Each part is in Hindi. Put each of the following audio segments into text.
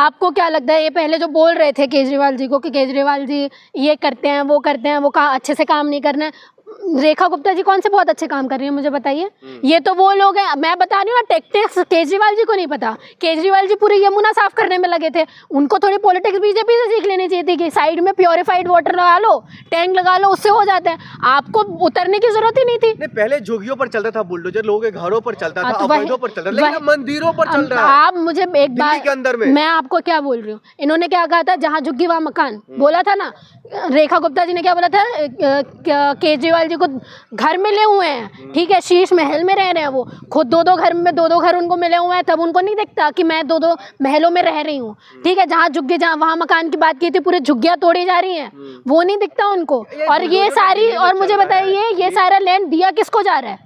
आपको क्या लगता है, ये पहले जो बोल रहे थे केजरीवाल जी को कि केजरीवाल जी ये करते हैं वो करते हैं, वो अच्छे से काम नहीं करना है, रेखा गुप्ता जी कौन से बहुत अच्छे काम कर रही है मुझे बताइए। ये तो वो लोग हैं, मैं बता रही हूँ ना, टैक्टिक्स केजरीवाल जी को नहीं पता। केजरीवाल जी पूरी यमुना साफ करने में लगे थे, उनको थोड़ी पॉलिटिक्स बीजेपी से सीख लेनी चाहिए थी कि साइड में प्योरीफाइड वाटर लगा लो, टैंक लगा लो, उससे हो जाता है, आपको उतरने की जरूरत ही नहीं थी। नहीं, पहले झुग्गियों पर चलता था बुलडोजर, लोगों के घरों पर चलता था, अवैधों पर चलता था, लेकिन मंदिरों पर चल रहा है। आप मुझे एक बार के अंदर में मैं आपको क्या बोल रही हूँ, इन्होंने क्या कहा था, जहाँ झुग्गी वहाँ मकान बोला था ना, रेखा गुप्ता जी ने क्या बोला था, केजरीवाल जी को घर मिले हुए हैं, ठीक है, शीश महल में रह रहे हैं, वो खुद दो घर में दो घर उनको मिले हुए हैं, तब उनको नहीं दिखता कि मैं दो महलों में रह रही हूँ, ठीक है, जहाँ झुग्गी, जहाँ वहाँ मकान की बात की थी, पूरी झुग्गियाँ तोड़ी जा रही हैं, वो नहीं दिखता उनको। और ये सारी, और मुझे बताइए ये सारा लैंड दिया किसको जा रहा है,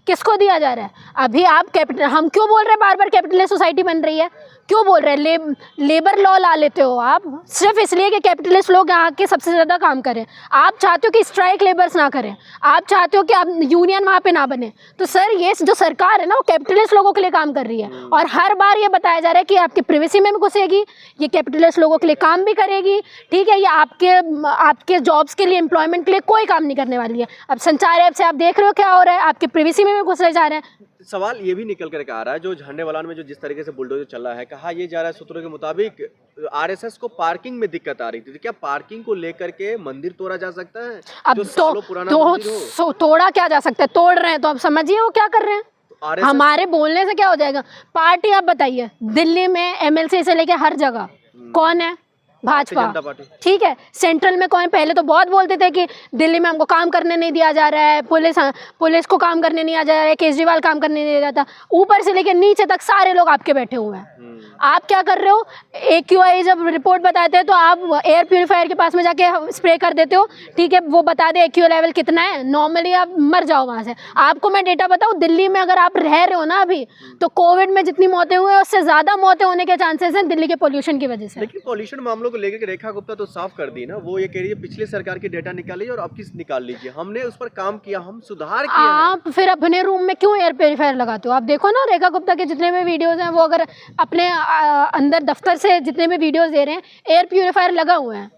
किसको दिया जा रहा है? अभी आप कैपिटल, हम क्यों बोल रहे हैं बार बार कैपिटलिस्ट सोसाइटी बन रही है, क्यों बोल रहे हैं? लेबर लॉ ला लेते हो आप सिर्फ इसलिए कि कैपिटलिस्ट लोग यहाँ के सबसे ज़्यादा काम करें। आप चाहते हो कि स्ट्राइक लेबर्स ना करें, आप चाहते हो कि आप यूनियन वहाँ पे ना बने। तो सर ये जो सरकार है ना, वो कैपिटलिस्ट लोगों के लिए काम कर रही है, और हर बार ये बताया जा रहा है कि आपकी प्रिवेसी में भी घुसेगी, ये कैपिटलिस्ट लोगों के लिए काम भी करेगी, ठीक है, ये आपके जॉब्स के लिए, एम्प्लॉयमेंट के लिए कोई काम नहीं करने वाली है। अब संचार ऐप से आप देख रहे हो क्या हो रहा है, आपकी प्रिवेसी में भी घुसे जा रहे हैं। सवाल ये भी निकल कर आ रहा है, जो झंडेवालान में जो जिस तरीके से बुलडोजर चल रहा है, कहा ये जा रहा है सूत्रों के मुताबिक आरएसएस को पार्किंग में दिक्कत आ रही थी, तो क्या पार्किंग को लेकर के मंदिर तोड़ा जा सकता है? अब तो तोड़ा क्या जा सकता है, तोड़ रहे हैं तो अब समझिए वो क्या कर रहे हैं। हमारे बोलने से क्या हो जाएगा? पार्टी आप बताइए, दिल्ली में एमएलसी से लेके हर जगह कौन है? भाजपा, ठीक है। सेंट्रल में कौन? पहले तो बहुत बोलते थे कि दिल्ली में हमको काम करने नहीं दिया जा रहा है, पुलिस को काम करने नहीं दिया जा रहा है, केजरीवाल काम करने नहीं दिया जाता, ऊपर से लेके नीचे तक सारे लोग आपके बैठे हुए हैं। आप क्या कर रहे हो? AQI जब रिपोर्ट बताते हैं तो आप एयर प्यूरीफायर के पास में जाके स्प्रे कर देते हो, ठीक है, वो बता दे AQI लेवल कितना है, नॉर्मली आप मर जाओ वहाँ से। आपको मैं डेटा बताऊँ, दिल्ली में अगर आप रह रहे हो ना अभी, तो कोविड में जितनी मौतें हुई हैं उससे ज़्यादा मौतें होने के चांसेस हैं दिल्ली के पोल्यूशन की वजह से। लेकिन पोल्यूशन मामलों को लेकर रेखा गुप्ता तो साफ कर दी ना, वो ये कह रही है पिछले सरकार की डेटा निकाल लीजिए और अब किस निकाल लीजिए, हमने उस पर काम किया, हम सुधार किया। आप फिर अपने रूम में क्यों एयर प्यूरीफायर लगाते हो? आप देखो ना, रेखा गुप्ता के जितने भी वीडियोस हैं, वो अगर अपने अंदर दफ्तर से जितने भी वीडियोस दे रहे हैं, एयर प्यूरीफायर लगा हुआ है।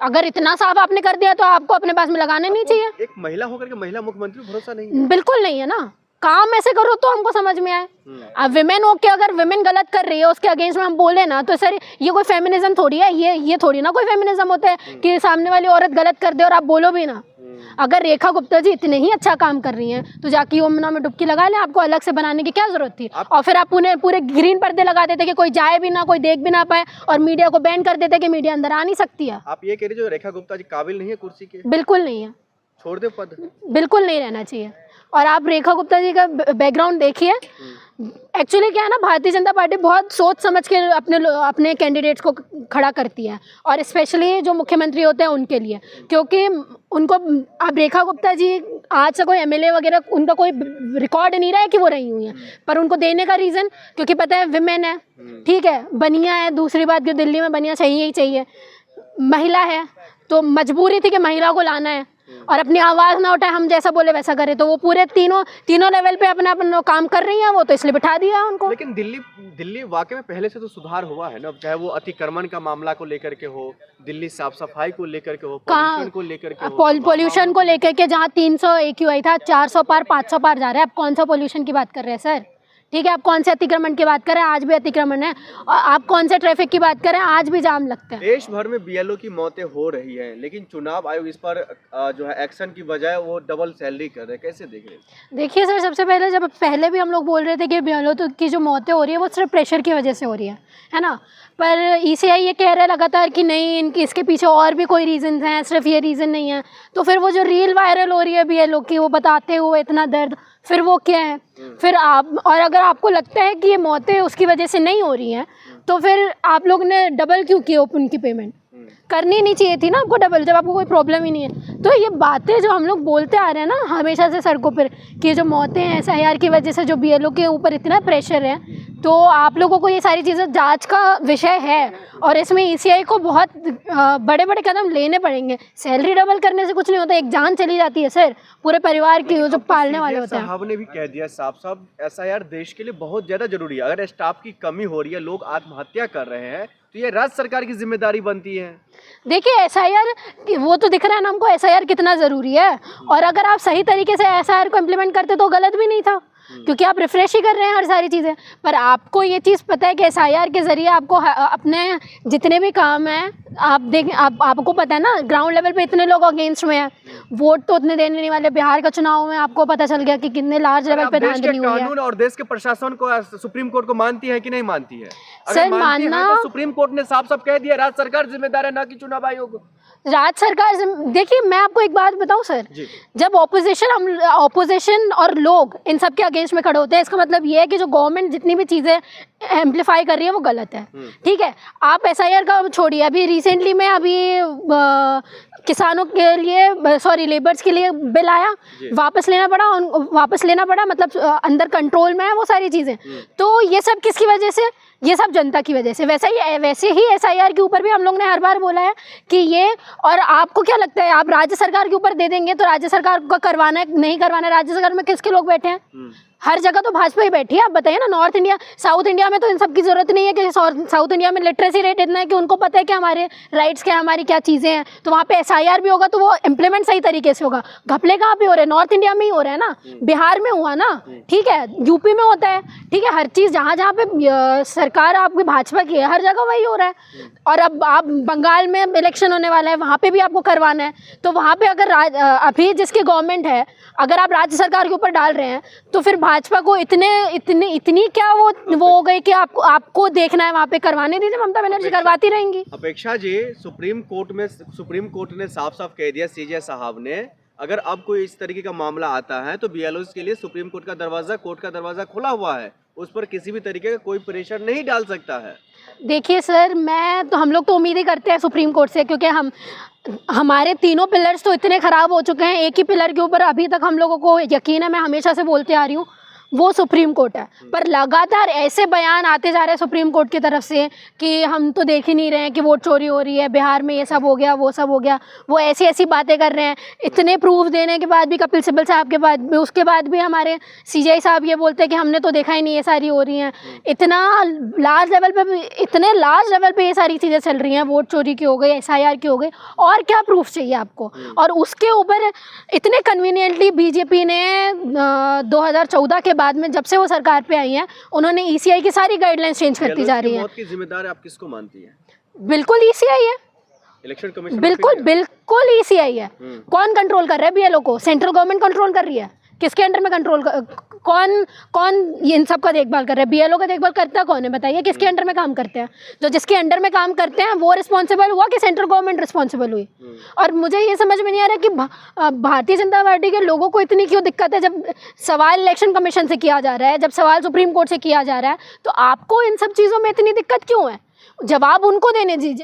अगर इतना साफ आपने कर दिया तो आपको अपने पास में लगाने नहीं चाहिए। एक महिला होकर के महिला मुख्यमंत्री भरोसा नहीं है? बिल्कुल नहीं है ना, काम ऐसे करो तो हमको समझ में आए। अब विमेन हो के अगर विमेन गलत कर रही है उसके अगेंस्ट में हम बोले ना, तो सर ये कोई फेमिनिज्म थोड़ी है, ये थोड़ी ना कोई फेमिनिज्म होता है कि सामने वाली औरत गलत कर दे और आप बोलो भी ना। अगर रेखा गुप्ता जी इतने ही अच्छा काम कर रही हैं तो जाके यमुना में डुबकी लगा लें, आपको अलग से बनाने की क्या जरूरत थी? और फिर आप पूरे ग्रीन पर्दे लगा देते कि कोई जाए भी ना, कोई देख भी ना पाए, और मीडिया को बैन कर देते कि मीडिया अंदर आ नहीं सकती है। आप ये कह रही जो रेखा गुप्ता जी काबिल नहीं है कुर्सी के? बिल्कुल नहीं है, छोड़ दे पद, बिल्कुल नहीं रहना चाहिए। और आप रेखा गुप्ता जी का बैकग्राउंड देखिए, एक्चुअली क्या है ना, भारतीय जनता पार्टी बहुत सोच समझ के अपने कैंडिडेट्स को खड़ा करती है, और स्पेशली जो मुख्यमंत्री होते हैं उनके लिए, क्योंकि उनको, अब रेखा गुप्ता जी आज से कोई MLA वगैरह उनका कोई रिकॉर्ड नहीं रहा है कि वो रही हुई हैं, पर उनको देने का रीज़न क्योंकि पता है विमेन है, ठीक है, बनिया है, दूसरी बात कि दिल्ली में बनिया चाहिए ही चाहिए, महिला है, तो मजबूरी थी कि महिला को लाना है और अपनी आवाज़ ना उठाए, हम जैसा बोले वैसा करे, तो वो पूरे तीनों लेवल पे अपना काम कर रही हैं, वो तो इसलिए बिठा दिया उनको। लेकिन दिल्ली वाकई में पहले से तो सुधार हुआ है ना, चाहे वो अतिक्रमण का मामला को लेकर के हो, दिल्ली साफ सफाई को लेकर के हो, पोल्यूशन को लेकर के हो, पोल्यूशन को लेकर के जहाँ 300 AQI था, 400 पार 500 पार जा रहा है। आप कौन सा पोल्यूशन की बात कर रहे हैं सर? ठीक है, आप कौन से अतिक्रमण की बात करें, आज भी अतिक्रमण है, और आप कौन से ट्रैफिक की बात करें, आज भी जाम लगते हैं। देश भर में BLO की मौतें हो रही है, लेकिन चुनाव आयोग इस पर जो है एक्शन की बजाय वो डबल सैलरी कर रहे हैं, कैसे देख रहे हैं? देखिए सर, सबसे पहले भी हम लोग बोल रहे थे कि BLO की जो मौतें हो रही है वो सिर्फ प्रेशर की वजह से हो रही है ना, पर ECI ये कह रहा है लगातार कि नहीं, इसके पीछे और भी कोई रीज़न हैं, सिर्फ ये रीज़न नहीं है। तो फिर वो जो रील वायरल हो रही है BLO की, वो बताते हुए इतना दर्द, फिर वो क्या है? फिर आप, और अगर आपको लगता है कि ये मौतें उसकी वजह से नहीं हो रही हैं, तो फिर आप लोग ने डबल क्यों की उनकी पेमेंट? करनी नहीं चाहिए थी ना आपको डबल, जब आपको कोई प्रॉब्लम ही नहीं है। तो ये बातें जो हम लोग बोलते आ रहे हैं ना हमेशा से सड़कों पर, कि जो मौतें हैं SIR की वजह से, जो BLO के ऊपर इतना प्रेशर है, तो आप लोगों को ये सारी चीज़ें जांच का विषय है, और इसमें ECI को बहुत बड़े बड़े कदम लेने पड़ेंगे। सैलरी डबल करने से कुछ नहीं होता, एक जान चली जाती है सर, पूरे परिवार की, जो पालने वाले होते हैं। साहब ने भी कह दिया साफ SIR देश के लिए बहुत ज़्यादा जरूरी है, अगर स्टाफ की कमी हो रही है, लोग आत्महत्या कर रहे हैं, तो ये राज्य सरकार की जिम्मेदारी बनती है। देखिए एसआईआर वो तो दिख रहा है ना हमको एसआईआर कितना ज़रूरी है, और अगर आप सही तरीके से एसआईआर को इम्प्लीमेंट करते तो गलत भी नहीं था, क्योंकि आप रिफ्रेश ही कर रहे हैं हर सारी चीज़ें। पर आपको ये चीज़ पता है कि एसआईआर के ज़रिए आपको अपने जितने भी काम हैं आप देखें, आपको पता है ना ग्राउंड लेवल पे इतने लोग अगेंस्ट में हैं, वोट तो उतने देने नहीं वाले। बिहार का चुनाव में आपको पता चल गया कि कितने लार्ज लेवल पे धांधली हुई है। कानून और देश के प्रशासन को, सुप्रीम कोर्ट को मानती है कि नहीं मानती है? सर मानना तो सुप्रीम कोर्ट ने साफ साफ कह दिया राज्य सरकार जिम्मेदार है, ना कि चुनाव आयोग। राज्य सरकार देखिए मैं आपको एक बात बताऊं सर, जब ऑपोजिशन और लोग इन सब के अगेंस्ट में खड़े होते हैं, इसका मतलब ये है कि जो गवर्नमेंट जितनी भी चीज़ें एम्प्लीफाई कर रही है वो गलत है। ठीक है, आप एसआईआर का छोड़िए, अभी रिसेंटली में किसानों के लिए सॉरी लेबर्स के लिए बिल आया, वापस लेना पड़ा मतलब अंदर कंट्रोल में है वो सारी चीज़ें। तो ये सब किसकी वजह से? ये सब जनता की वजह से। वैसे ही एसआईआर के ऊपर भी हम लोग ने हर बार बोला है कि ये, और आपको क्या लगता है आप राज्य सरकार के ऊपर दे देंगे तो राज्य सरकार को करवाना है नहीं करवाना है? राज्य सरकार में किसके लोग बैठे हैं? हर जगह तो भाजपा ही बैठी है। आप बताइए ना, नॉर्थ इंडिया साउथ इंडिया में तो इन सब की जरूरत नहीं है कि साउथ इंडिया में लिटरेसी रेट इतना है कि उनको पता है कि हमारे राइट्स क्या, हमारी क्या चीज़ें हैं। तो वहाँ पे एसआईआर भी होगा तो वो इम्प्लीमेंट सही तरीके से होगा। घपले कहाँ पे हो रहे हैं? नॉर्थ इंडिया में ही हो रहा है ना, बिहार में हुआ ना, ठीक है, यूपी में होता है, ठीक है, हर चीज़ जहाँ जहाँ पे सरकार आपकी भाजपा की है हर जगह वही हो रहा है। और अब आप बंगाल में इलेक्शन होने वाला है, वहाँ पर भी आपको करवाना है। तो वहाँ पर अगर अभी जिसकी गवर्नमेंट है, अगर आप राज्य सरकार के ऊपर डाल रहे हैं तो फिर भाजपा को इतनी क्या वो हो गई कि आपको देखना है, वहाँ पे करवाने दीजिए, ममता बनर्जी करवाती रहेंगी। अपेक्षा जी, सुप्रीम कोर्ट ने साफ साफ कह दिया, सीजे साहब ने, अगर अब कोई इस तरीके का मामला आता है तो बीएलओ के लिए सुप्रीम कोर्ट का दरवाजा खुला हुआ है, उस पर किसी भी तरीके का कोई प्रेशर नहीं डाल सकता है। देखिए सर, हम लोग तो उम्मीद ही करते हैं सुप्रीम कोर्ट से, क्योंकि हमारे तीनों पिलर्स तो इतने ख़राब हो चुके हैं। एक ही पिलर के ऊपर अभी तक हम लोगों को यकीन है, मैं हमेशा से बोलते आ रही हूँ, वो सुप्रीम कोर्ट है। पर लगातार ऐसे बयान आते जा रहे हैं सुप्रीम कोर्ट की तरफ से कि हम तो देख ही नहीं रहे हैं कि वोट चोरी हो रही है, बिहार में ये सब हो गया, वो सब हो गया। वो ऐसी बातें कर रहे हैं। इतने प्रूफ देने के बाद भी, कपिल सिब्बल साहब के बाद भी, उसके बाद भी हमारे सीजीआई साहब ये बोलते हैं कि हमने तो देखा ही नहीं, ये सारी हो रही हैं। इतने लार्ज लेवल पे ये सारी चीज़ें चल रही हैं, वोट चोरी की हो गई, एसआईआर की हो गई, और क्या प्रूफ चाहिए आपको? और उसके ऊपर इतने कन्वीनियंटली बीजेपी ने 2014 के बाद में, जब से वो सरकार पे आई हैं, उन्होंने ईसीआई की सारी गाइडलाइंस चेंज करती जा रही है। मौत की जिम्मेदार आप किसको मानती हैं? बिल्कुल ईसीआई है, इलेक्शन कमीशन बिल्कुल ईसीआई है। कौन कंट्रोल कर रहा है बीएलओ को? सेंट्रल गवर्नमेंट कंट्रोल कर रही है। किसके अंडर में कंट्रोल कौन इन सब का देखभाल कर रहा है? बीएलओ का देखभाल करता कौन है बताइए? किसके अंडर में काम करते हैं? जो जिसके अंडर में काम करते हैं वो रिस्पॉन्सिबल हुआ कि सेंट्रल गवर्नमेंट रिस्पॉन्सिबल हुई? और मुझे ये समझ में नहीं आ रहा कि भारतीय जनता पार्टी के लोगों को इतनी क्यों दिक्कत है। जब सवाल इलेक्शन कमीशन से किया जा रहा है, जब सवाल सुप्रीम कोर्ट से किया जा रहा है, तो आपको इन सब चीज़ों में इतनी दिक्कत क्यों है? जवाब उनको देने दीजिए।